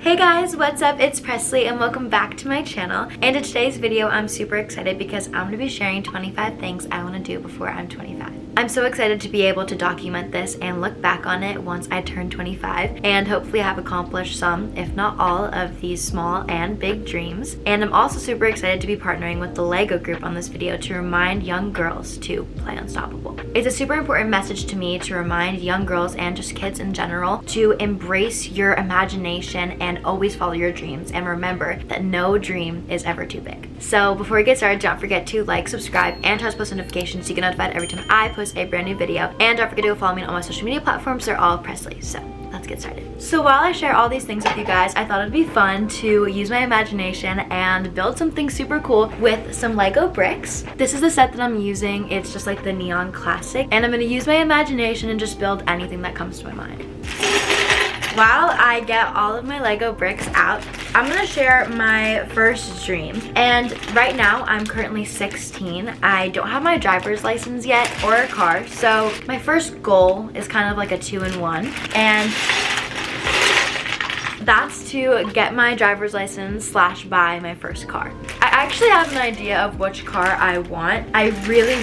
Hey guys, what's up? It's Pressley and welcome back to my channel. And in today's video, I'm super excited because I'm going to be sharing 25 things I want to do before I'm 25. I'm so excited to be able to document this and look back on it once I turn 25 and hopefully have accomplished some, if not all, of these small and big dreams. And I'm also super excited to be partnering with the Lego group on this video to remind young girls to play unstoppable. It's a super important message to me to remind young girls and just kids in general to embrace your imagination and always follow your dreams, and remember that no dream is ever too big. So before we get started, don't forget to like, subscribe, and touch post notifications so you get notified every time I post a brand new video. And don't forget to follow me on all my social media platforms. They're all Pressley. So let's get started. So while I share all these things with you guys, I thought it'd be fun to use my imagination and build something super cool with some Lego bricks. This is the set that I'm using. It's just like the neon classic, and I'm gonna use my imagination and just build anything that comes to my mind. While I get all of my Lego bricks out, I'm gonna share my first dream. And right now, I'm currently 16. I don't have my driver's license yet or a car, so my first goal is kind of like a 2-in-1. And that's to get my driver's license / buy my first car. I actually have an idea of which car I want. I really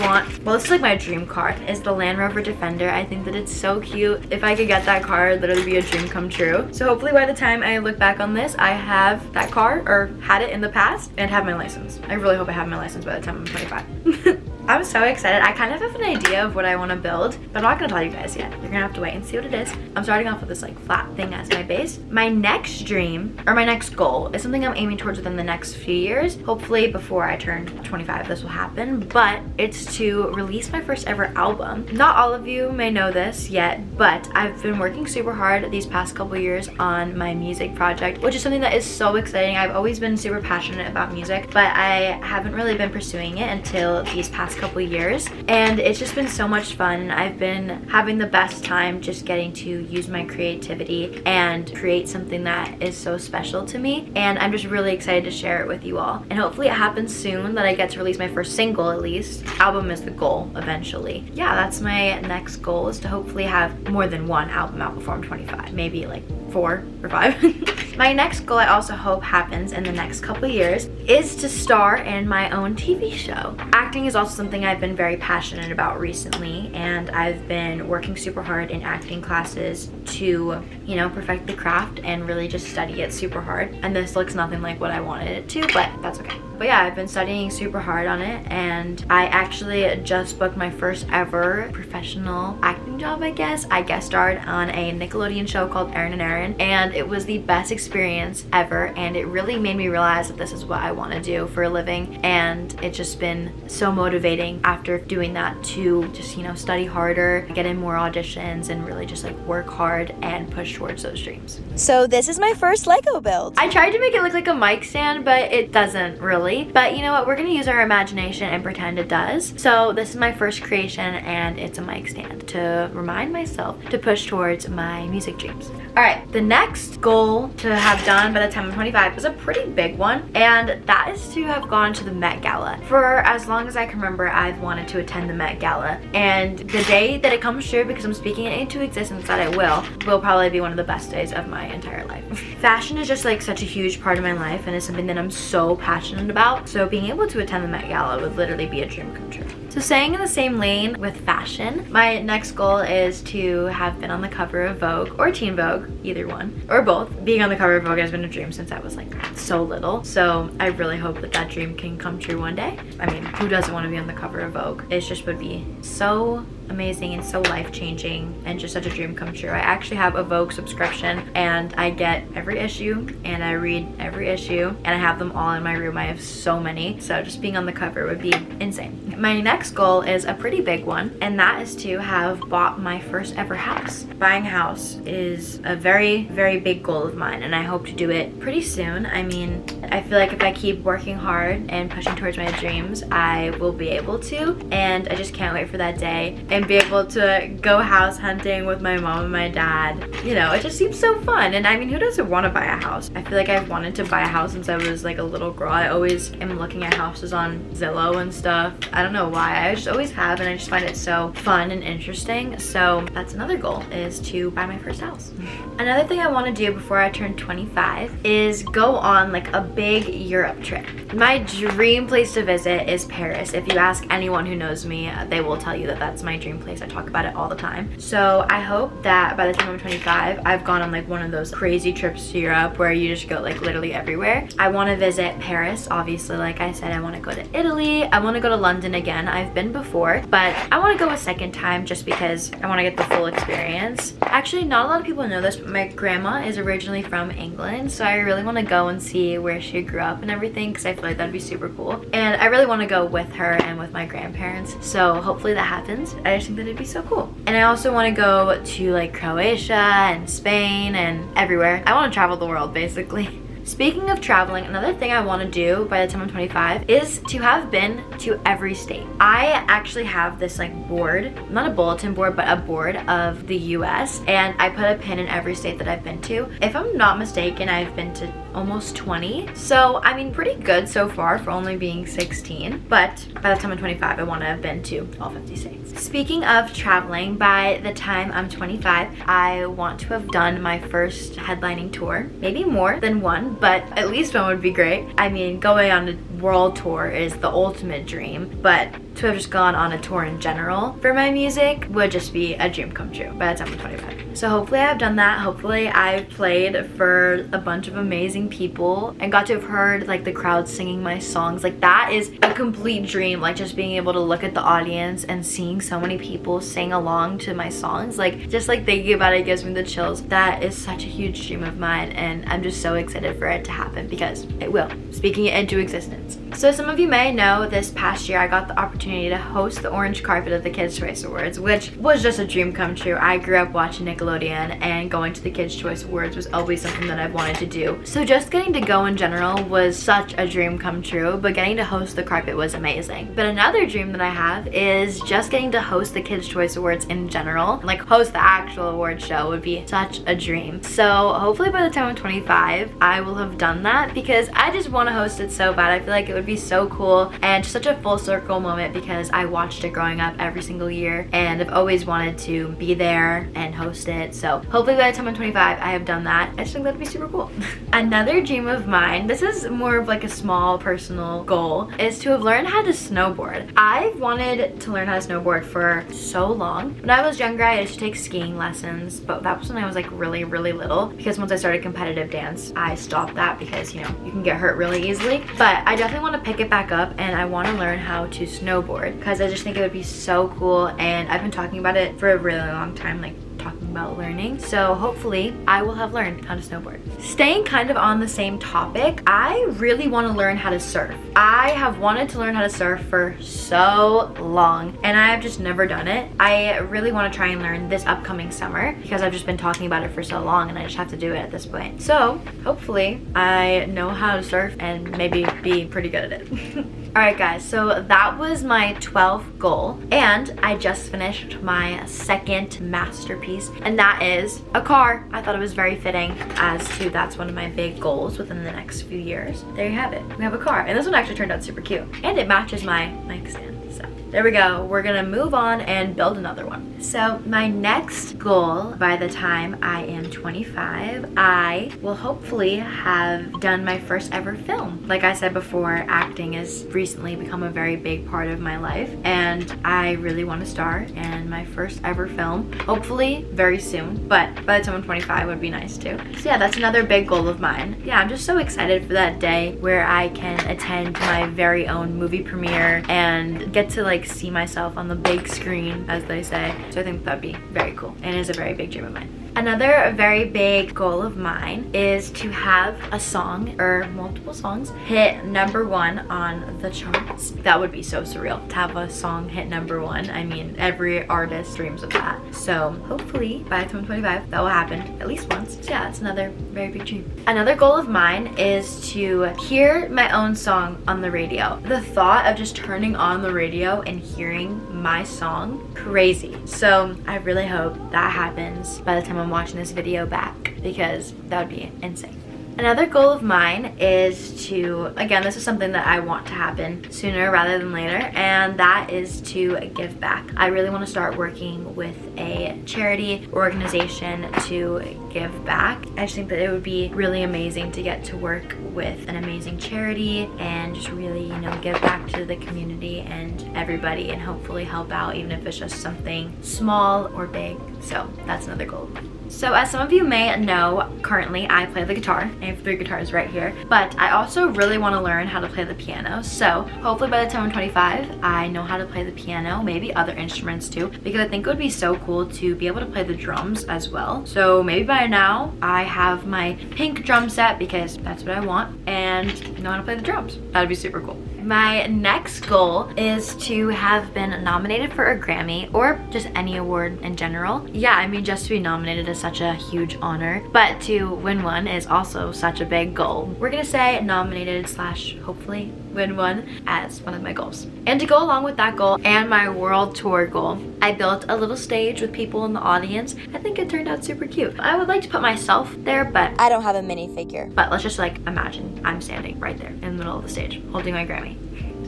want, well, this is like my dream car, is the Land Rover Defender. I think that it's so cute. If I could get that car, it'd literally be a dream come true. So hopefully by the time I look back on this, I have that car, or had it in the past, and have my license. I really hope I have my license by the time I'm 25. I'm so excited. I kind of have an idea of what I want to build, but I'm not going to tell you guys yet. You're going to have to wait and see what it is. I'm starting off with this like flat thing as my base. My next dream, or my next goal, is something I'm aiming towards within the next few years. Hopefully before I turn 25 this will happen, but it's to release my first ever album. Not all of you may know this yet, but I've been working super hard these past couple years on my music project, which is something that is so exciting. I've always been super passionate about music, but I haven't really been pursuing it until these past couple years, and it's just been so much fun. I've been having the best time just getting to use my creativity and create something that is so special to me, and I'm just really excited to share it with you all. And hopefully it happens soon that I get to release my first single at least. Album is the goal eventually. Yeah, that's my next goal, is to hopefully have more than one album out before I'm 25. Maybe like 4 or 5. My next goal I also hope happens in the next couple years is to star in my own TV show. Acting is also something I've been very passionate about recently, and I've been working super hard in acting classes to, you know, perfect the craft and really just study it super hard. And this looks nothing like what I wanted it to, but that's okay. But yeah, I've been studying super hard on it, and I actually just booked my first ever professional acting job, I guess. I guest starred on a Nickelodeon show called Erin and Erin, and it was the best experience ever, and it really made me realize that this is what I want to do for a living. And it's just been so motivating after doing that to just, you know, study harder, get in more auditions, and really just like work hard and push towards those dreams. So this is my first Lego build. I tried to make it look like a mic stand, but it doesn't really. But you know what? We're gonna use our imagination and pretend it does. So this is my first creation, and it's a mic stand to remind myself to push towards my music dreams. All right, the next goal to have done by the time I'm 25 is a pretty big one, and that is to have gone to the Met Gala. For as long as I can remember, I've wanted to attend the Met Gala, and the day that it comes true, because I'm speaking it into existence that it will probably be one of the best days of my entire life. Fashion is just like such a huge part of my life, and it's something that I'm so passionate about, so being able to attend the Met Gala would literally be a dream come true. So staying in the same lane with fashion, my next goal is to have been on the cover of Vogue or Teen Vogue, either one, or both. Being on the cover of Vogue has been a dream since I was like so little, so I really hope that that dream can come true one day. I mean, who doesn't want to be on the cover of Vogue? It just would be so amazing and so life-changing and just such a dream come true. I actually have a Vogue subscription, and I get every issue and I read every issue, and I have them all in my room. I have so many, so just being on the cover would be insane. My next goal is a pretty big one, and that is to have bought my first ever house. Buying a house is a very big goal of mine, and I hope to do it pretty soon. I mean, I feel like if I keep working hard and pushing towards my dreams, I will be able to, and I just can't wait for that day. It and be able to go house hunting with my mom and my dad. You know, it just seems so fun. And I mean, who doesn't want to buy a house? I feel like I've wanted to buy a house since I was like a little girl. I always am looking at houses on Zillow and stuff. I don't know why. I just always have, and I just find it so fun and interesting. So that's another goal, is to buy my first house. Another thing I want to do before I turn 25 is go on like a big Europe trip. My dream place to visit is Paris. If you ask anyone who knows me, they will tell you that that's my dream place. I talk about it all the time. So I hope that by the time I'm 25, I've gone on like one of those crazy trips to Europe where you just go like literally everywhere. I want to visit Paris, obviously. Like I said, I want to go to Italy. I want to go to London again. I've been before, but I want to go a second time just because I want to get the full experience. Actually, not a lot of people know this, but my grandma is originally from England, so I really want to go and see where she grew up and everything, because I feel like that'd be super cool. And I really want to go with her and with my grandparents, so hopefully that happens. I just think that it'd be so cool. And I also want to go to like Croatia and Spain and everywhere. I want to travel the world, basically. Speaking of traveling, another thing I want to do by the time I'm 25 is to have been to every state. I actually have this like board, not a bulletin board, but a board of the US, and I put a pin in every state that I've been to. If I'm not mistaken, I've been to almost 20. So, I mean, pretty good so far for only being 16. But by the time I'm 25, I want to have been to all 50 states. Speaking of traveling, by the time I'm 25, I want to have done my first headlining tour. Maybe more than one, but at least one would be great. I mean, going on a world tour is the ultimate dream, but to have just gone on a tour in general for my music would just be a dream come true by the time I'm 25. So hopefully I've done that. Hopefully I've played for a bunch of amazing people and got to have heard like the crowd singing my songs. Like that is a complete dream, like just being able to look at the audience and seeing so many people sing along to my songs. Like just like thinking about it gives me the chills. That is such a huge dream of mine, and I'm just so excited for it to happen because it will, speaking it into existence. So some of you may know this past year I got the opportunity to host the orange carpet at the Kids' Choice Awards, which was just a dream come true. I grew up watching Nickelodeon, and going to the Kids' Choice Awards was always something that I've wanted to do. So just getting to go in general was such a dream come true, but getting to host the carpet was amazing. But another dream that I have is just getting to host the Kids' Choice Awards in general. Like host the actual award show would be such a dream. So hopefully by the time I'm 25, I will have done that because I just want to host it so bad. I feel like it would be so cool and just such a full circle moment because I watched it growing up every single year and I've always wanted to be there and host it. So hopefully by the time I'm 25, I have done that. I just think that'd be super cool. Another dream of mine, this is more of like a small personal goal, is to have learned how to snowboard. I've wanted to learn how to snowboard for so long. When I was younger, I used to take skiing lessons, but that was when I was like really little, because once I started competitive dance, I stopped that because, you know, you can get hurt really easily. But I definitely want to pick it back up and I want to learn how to snowboard because I just think it would be so cool, and I've been talking about it for a really long time, like talking about learning. So hopefully I will have learned how to snowboard. Staying kind of on the same topic, I really want to learn how to surf. I have wanted to learn how to surf for so long and I have just never done it. I really want to try and learn this upcoming summer because I've just been talking about it for so long and I just have to do it at this point. So hopefully I know how to surf and maybe be pretty good at it. Alright guys, so that was my 12th goal, and I just finished my second masterpiece, and that is a car. I thought it was very fitting as to that's one of my big goals within the next few years. There you have it. We have a car, and this one actually turned out super cute, and it matches my mic stand. So there we go. We're gonna move on and build another one. So my next goal by the time I am 25, I will hopefully have done my first ever film. Like I said before, acting has recently become a very big part of my life and I really want to star in my first ever film, hopefully very soon, but by the time I'm 25 would be nice too. So yeah, that's another big goal of mine. Yeah, I'm just so excited for that day where I can attend my very own movie premiere and get to like see myself on the big screen, as they say. So I think that'd be very cool and is a very big dream of mine. Another very big goal of mine is to have a song or multiple songs hit #1 on the charts. That would be so surreal to have a song hit #1. I mean, every artist dreams of that. So hopefully by the time I'm 25, that will happen at least once. So yeah, it's another very big dream. Another goal of mine is to hear my own song on the radio. The thought of just turning on the radio and hearing my song crazy. So I really hope that happens by the time I'm watching this video back, because that would be insane. Another goal of mine is to, again, this is something that I want to happen sooner rather than later, and that is to give back. I really want to start working with a charity organization to give back. I just think that it would be really amazing to get to work with an amazing charity and just really, give back to the community and everybody, and hopefully help out, even if it's just something small or big. So that's another goal of mine. So as some of you may know, currently I play the guitar. I have 3 guitars right here, but I also really want to learn how to play the piano. So hopefully by the time I'm 25, I know how to play the piano, maybe other instruments too, because I think it would be so cool to be able to play the drums as well. So maybe by now I have my pink drum set, because that's what I want, and know how to play the drums. That would be super cool. My next goal is to have been nominated for a Grammy, or just any award in general. Yeah, I mean, just to be nominated is such a huge honor, but to win one is also such a big goal. We're gonna say nominated slash hopefully win one as one of my goals. And to go along with that goal and my world tour goal, I built a little stage with people in the audience. I think it turned out super cute. I would like to put myself there, but I don't have a minifigure. But let's just imagine I'm standing right there in the middle of the stage holding my Grammy.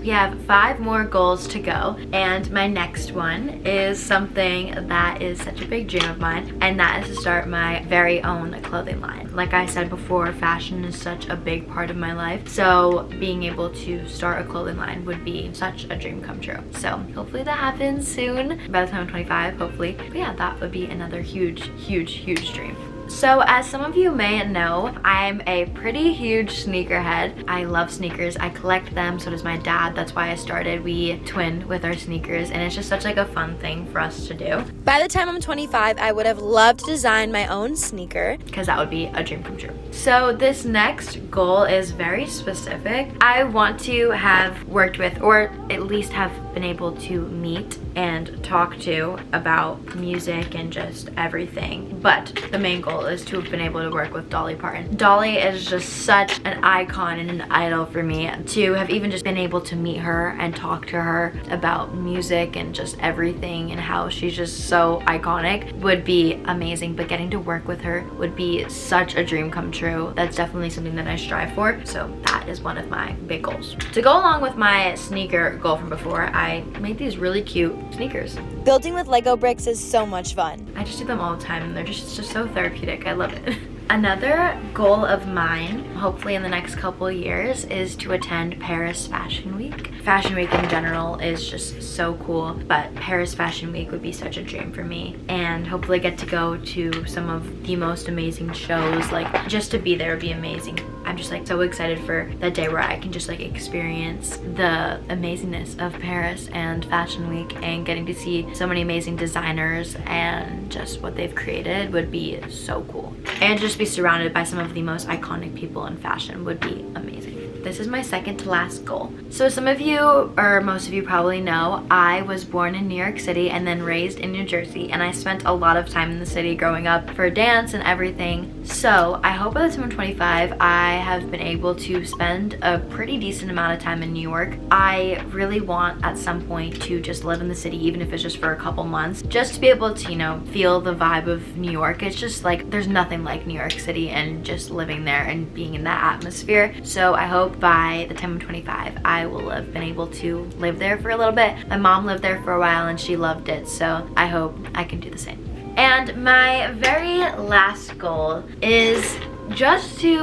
We have 5 more goals to go, and my next one is something that is such a big dream of mine, and that is to start my very own clothing line. Like I said before, fashion is such a big part of my life, so being able to start a clothing line would be such a dream come true. So hopefully that happens soon, by the time I'm 25, hopefully. But yeah, that would be another huge dream. So as some of you may know, I'm a pretty huge sneakerhead. I love sneakers. I collect them, so does my dad. That's why I started. We twin with our sneakers, and it's just such a fun thing for us to do. By the time I'm 25, I would have loved to design my own sneaker, because that would be a dream come true. So this next goal is very specific. I want to have worked with, or at least have been able to meet and talk to about music and just everything. But the main goal is to have been able to work with Dolly Parton. Dolly is just such an icon and an idol for me. To have even just been able to meet her and talk to her about music and just everything and how she's just so iconic would be amazing. But getting to work with her would be such a dream come true. That's definitely something that I strive for. So that is one of my big goals. To go along with my sneaker goal from before, I made these really cute sneakers. Building with Lego bricks is so much fun. I just do them all the time, and they're just so therapeutic. I love it. Another goal of mine, hopefully in the next couple of years, is to attend Paris Fashion Week. Fashion Week in general is just so cool, but Paris Fashion Week would be such a dream for me, and hopefully get to go to some of the most amazing shows. Like, just to be there would be amazing. I'm just so excited for that day where I can just experience the amazingness of Paris and Fashion Week, and getting to see so many amazing designers and just what they've created would be so cool. And just be surrounded by some of the most iconic people in fashion would be amazing. This is my second to last goal. So some of you, or most of you probably know, I was born in New York City and then raised in New Jersey, and I spent a lot of time in the city growing up for dance and everything. So I hope by the time I'm 25, I have been able to spend a pretty decent amount of time in New York. I really want at some point to just live in the city, even if it's just for a couple months, just to be able to, feel the vibe of New York. It's just there's nothing like New York City, and just living there and being in that atmosphere. So I hope by the time I'm 25, I will have been able to live there for a little bit. My mom lived there for a while and she loved it, so I hope I can do the same. And my very last goal is just to,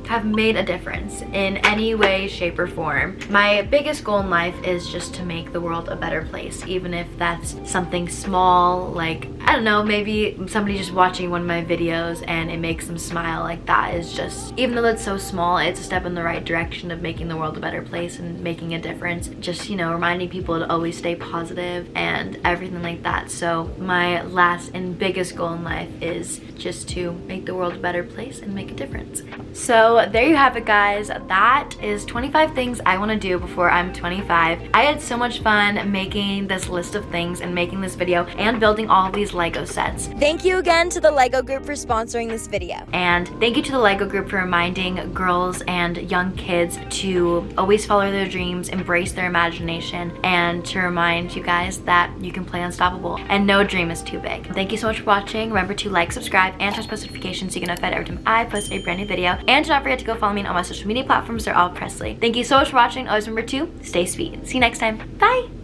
have made a difference in any way, shape, or form. My biggest goal in life is just to make the world a better place, even if that's something small, I don't know, maybe somebody just watching one of my videos and it makes them smile. That is just, even though that's so small, it's a step in the right direction of making the world a better place and making a difference. Just, reminding people to always stay positive and everything like that. So my last and biggest goal in life is just to make the world a better place and make a difference. So there you have it, guys. That is 25 things I want to do before I'm 25. I had so much fun making this list of things and making this video and building all of these Lego sets. Thank you again to the Lego group for sponsoring this video. And thank you to the Lego group for reminding girls and young kids to always follow their dreams, embrace their imagination, and to remind you guys that you can play unstoppable and no dream is too big. Thank you so much for watching. Remember to like, subscribe, and turn post notifications so you get notified every time I post a brand new video. And do not forget to go follow me on all my social media platforms. They're all Pressley. Thank you so much for watching. Always remember to stay sweet. See you next time. Bye!